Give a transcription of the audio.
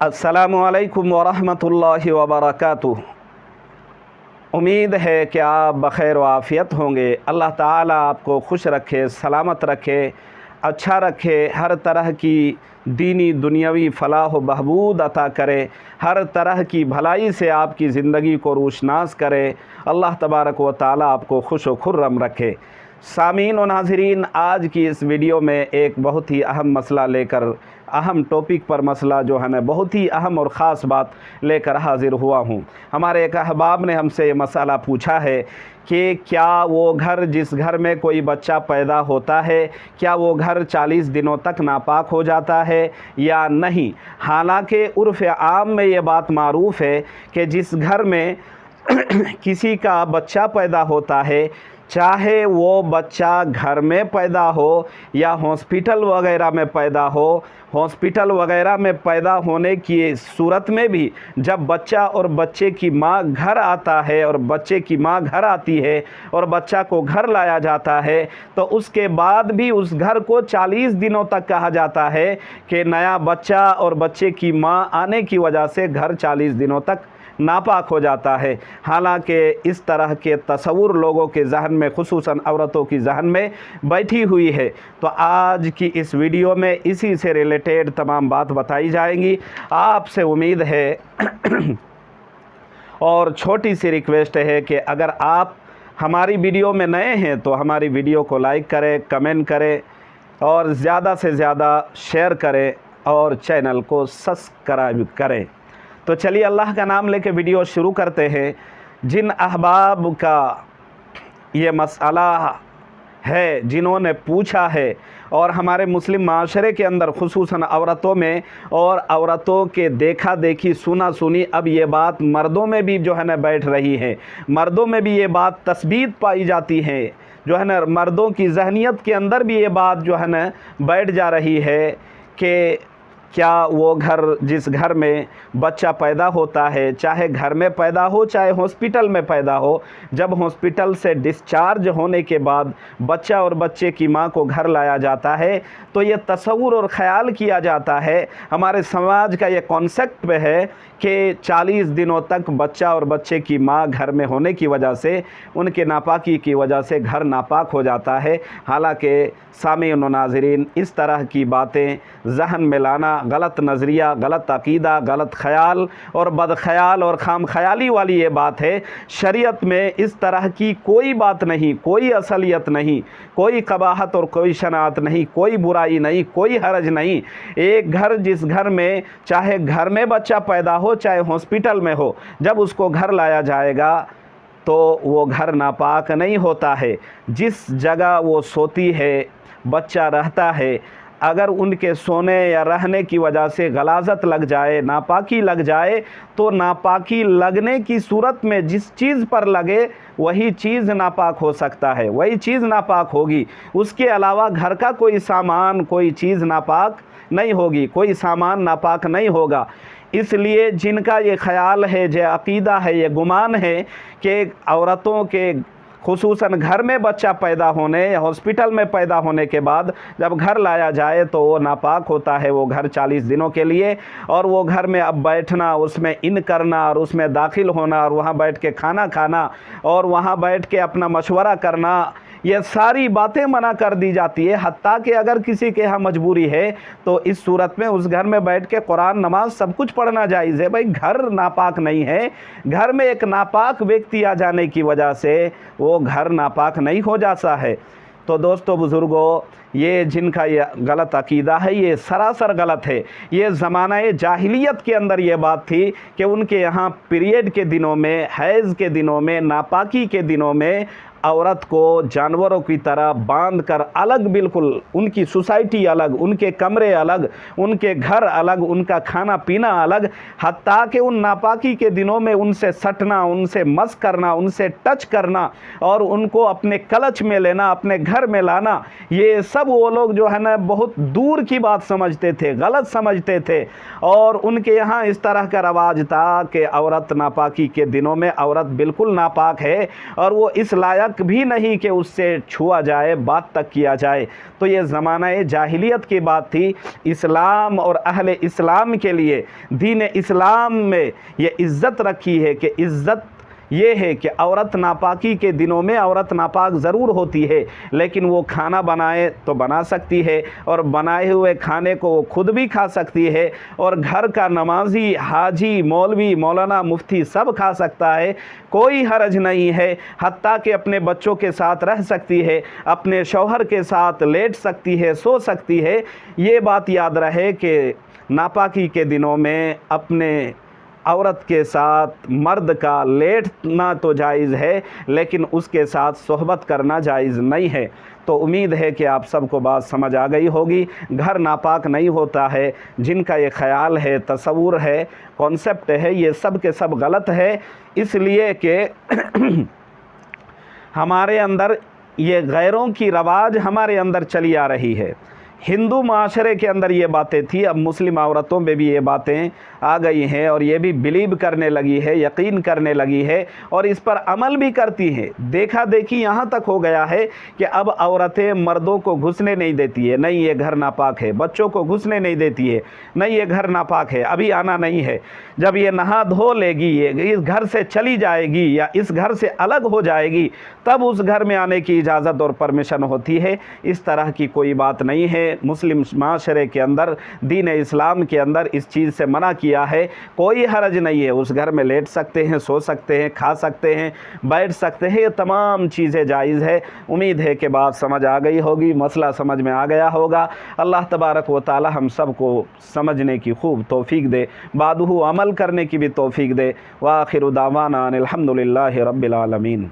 अस्सलामुअलैकुम वरहमतुल्लाहि वबरकातुह। उम्मीद है कि आप बख़ैर व आफ़ियत होंगे। अल्लाह ताला आपको खुश रखे, सलामत रखे, अच्छा रखे, हर तरह की दीनी दुनियावी फ़लाह व बहबूद अता करे, हर तरह की भलाई से आपकी ज़िंदगी को रोशनास करे। अल्लाह तबारक व ताला आपको खुश व खुर्रम रखे। सामीन व नाज़रीन, आज की इस वीडियो में एक बहुत ही अहम मसला लेकर, अहम टॉपिक पर मसला जो है ना, बहुत ही अहम और ख़ास बात लेकर हाज़िर हुआ हूँ। हमारे एक अहबाब ने हमसे ये मसला पूछा है कि क्या वो घर, जिस घर में कोई बच्चा पैदा होता है, क्या वो घर 40 दिनों तक नापाक हो जाता है या नहीं। हालांकि उर्फ़ आम में ये बात मारूफ़ है कि जिस घर में किसी का बच्चा पैदा होता है, चाहे वो बच्चा घर में पैदा हो या हॉस्पिटल वगैरह में पैदा हो, हॉस्पिटल वगैरह में पैदा होने की सूरत में भी जब बच्चा और बच्चे की माँ घर आता है और बच्चे की माँ घर आती है और बच्चा को घर लाया जाता है, तो उसके बाद भी उस घर को 40 दिनों तक कहा जाता है कि नया बच्चा और बच्चे की माँ आने की वजह से घर 40 दिनों तक नापाक हो जाता है। हालांकि इस तरह के तसव्वुर लोगों के जहन में, खुसूसन औरतों की जहन में बैठी हुई है। तो आज की इस वीडियो में इसी से रिलेटेड तमाम बात बताई जाएंगी। आपसे उम्मीद है और छोटी सी रिक्वेस्ट है कि अगर आप हमारी वीडियो में नए हैं तो हमारी वीडियो को लाइक करें, कमेंट करें और ज़्यादा से ज़्यादा शेयर करें और चैनल को सब्सक्राइब करें। तो चलिए अल्लाह का नाम लेके वीडियो शुरू करते हैं। जिन अहबाब का ये मसला है, जिन्होंने पूछा है, और हमारे मुस्लिम माशरे के अंदर खुसूसन औरतों में और औरतों के देखा देखी, सुना सुनी, अब ये बात मर्दों में भी जो है ना बैठ रही है। मर्दों में भी ये बात तस्बीत पाई जाती है, जो है ना, मर्दों की जहनीत के अंदर भी ये बात जो है ना बैठ जा रही है कि क्या वो घर, जिस घर में बच्चा पैदा होता है, चाहे घर में पैदा हो चाहे हॉस्पिटल में पैदा हो, जब हॉस्पिटल से डिस्चार्ज होने के बाद बच्चा और बच्चे की माँ को घर लाया जाता है तो ये तसव्वुर और ख़याल किया जाता है, हमारे समाज का ये कॉन्सेप्ट है कि 40 दिनों तक बच्चा और बच्चे की माँ घर में होने की वजह से, उनके नापाकी की वजह से घर नापाक हो जाता है। हालांकि सामीन व नाज़रीन, इस तरह की बातें जहन में लाना गलत नज़रिया, गलत अक़ीदा, गलत ख़याल और बदख़याल और खाम ख़याली वाली ये बात है। शरीयत में इस तरह की कोई बात नहीं, कोई असलियत नहीं, कोई कबाहत और कोई शनात नहीं, कोई बुराई नहीं, कोई हरज नहीं। एक घर, जिस घर में चाहे घर में बच्चा पैदा हो चाहे हॉस्पिटल में हो, जब उसको घर लाया जाएगा तो वो घर नापाक नहीं होता है। जिस जगह वो सोती है, बच्चा रहता है, अगर उनके सोने या रहने की वजह से गलाज़त लग जाए, नापाकी लग जाए, तो नापाकी लगने की सूरत में जिस चीज़ पर लगे वही चीज़ नापाक हो सकता है, वही चीज़ नापाक होगी। उसके अलावा घर का कोई सामान, कोई चीज़ नापाक नहीं होगी, कोई सामान नापाक नहीं होगा। इसलिए जिनका ये ख़याल है, जो अक़ीदा है, ये गुमान है कि औरतों के खुसूसन घर में बच्चा पैदा होने या हॉस्पिटल में पैदा होने के बाद जब घर लाया जाए तो वो नापाक होता है, वो घर 40 दिनों के लिए। और वो घर में अब बैठना, उसमें इन करना और उसमें दाखिल होना और वहाँ बैठ के खाना खाना और वहाँ बैठ के अपना मशवरा करना, ये सारी बातें मना कर दी जाती है। हत्ता कि अगर किसी के यहाँ मजबूरी है तो इस सूरत में उस घर में बैठ के कुरान, नमाज सब कुछ पढ़ना जायज़ है। भाई घर नापाक नहीं है, घर में एक नापाक व्यक्ति आ जाने की वजह से वो घर नापाक नहीं हो जाता है। तो दोस्तों, बुज़ुर्गों, ये जिनका ये गलत अक़ीदा है ये सरासर गलत है। ये ज़माना जाहिलियत के अंदर ये बात थी कि उनके यहाँ पीरियड के दिनों में, हैज़ के दिनों में, नापाकी के दिनों में औरत को जानवरों की तरह बांध कर अलग, बिल्कुल उनकी सोसाइटी अलग, उनके कमरे अलग, उनके घर अलग, उनका खाना पीना अलग, हत्ता कि उन नापाकी के दिनों में उनसे सटना, उनसे मस करना, उनसे टच करना और उनको अपने क्लच में लेना, अपने घर में लाना, ये सब वो लोग जो है ना बहुत दूर की बात समझते थे, गलत समझते थे। और उनके यहाँ इस तरह का रवाज था कि औरत नापाकी के दिनों में औरत बिल्कुल नापाक है और वो इस लायक तक भी नहीं कि उससे छुआ जाए, बात तक किया जाए। तो ये ज़माना जाहिलियत की बात थी। इस्लाम और अहले इस्लाम के लिए दीन इस्लाम में ये इज़्ज़त रखी है कि इज़्ज़त ये है कि औरत नापाकी के दिनों में औरत नापाक ज़रूर होती है, लेकिन वो खाना बनाए तो बना सकती है और बनाए हुए खाने को वो खुद भी खा सकती है और घर का नमाजी, हाजी, मौलवी, मौलाना, मुफ्ती सब खा सकता है, कोई हरज नहीं है। हत्ता कि अपने बच्चों के साथ रह सकती है, अपने शौहर के साथ लेट सकती है, सो सकती है। ये बात याद रहे कि नापाकी के दिनों में अपने औरत के साथ मर्द का लेटना तो जायज़ है, लेकिन उसके साथ सोहबत करना जायज़ नहीं है। तो उम्मीद है कि आप सबको बात समझ आ गई होगी। घर नापाक नहीं होता है। जिनका ये ख़याल है, तसव्वुर है, कॉन्सेप्ट है, ये सब के सब गलत है, इसलिए कि हमारे अंदर ये गैरों की रवाज हमारे अंदर चली आ रही है। हिंदू माशरे के अंदर ये बातें थी, अब मुस्लिम औरतों में भी ये बातें आ गई हैं और ये भी बिलीव करने लगी है, यकीन करने लगी है और इस पर अमल भी करती हैं। देखा देखी यहाँ तक हो गया है कि अब औरतें मर्दों को घुसने नहीं देती है, नहीं ये घर नापाक है, बच्चों को घुसने नहीं देती है, नहीं ये घर नापाक है, अभी आना नहीं है। जब ये नहा धो लेगी, ये इस घर से चली जाएगी या इस घर से अलग हो जाएगी, तब उस घर में आने की इजाज़त और परमिशन होती है। इस तरह की कोई बात नहीं है। मुस्लिम माशरे के अंदर, दीन इस्लाम के अंदर इस चीज़ से मना किया है। कोई हरज नहीं है, उस घर में लेट सकते हैं, सो सकते हैं, खा सकते हैं, बैठ सकते हैं, ये तमाम चीज़ें जायज़ है। उम्मीद है कि बात समझ आ गई होगी, मसला समझ में आ गया होगा। अल्लाह तबारक व ताला हम सब को समझने की खूब तौफीक दे, बादहू अमल करने की भी तौफीक दे। व आखिरु दावाना अनिल हम्दुलिल्लाहि रब्बिल आलमीन।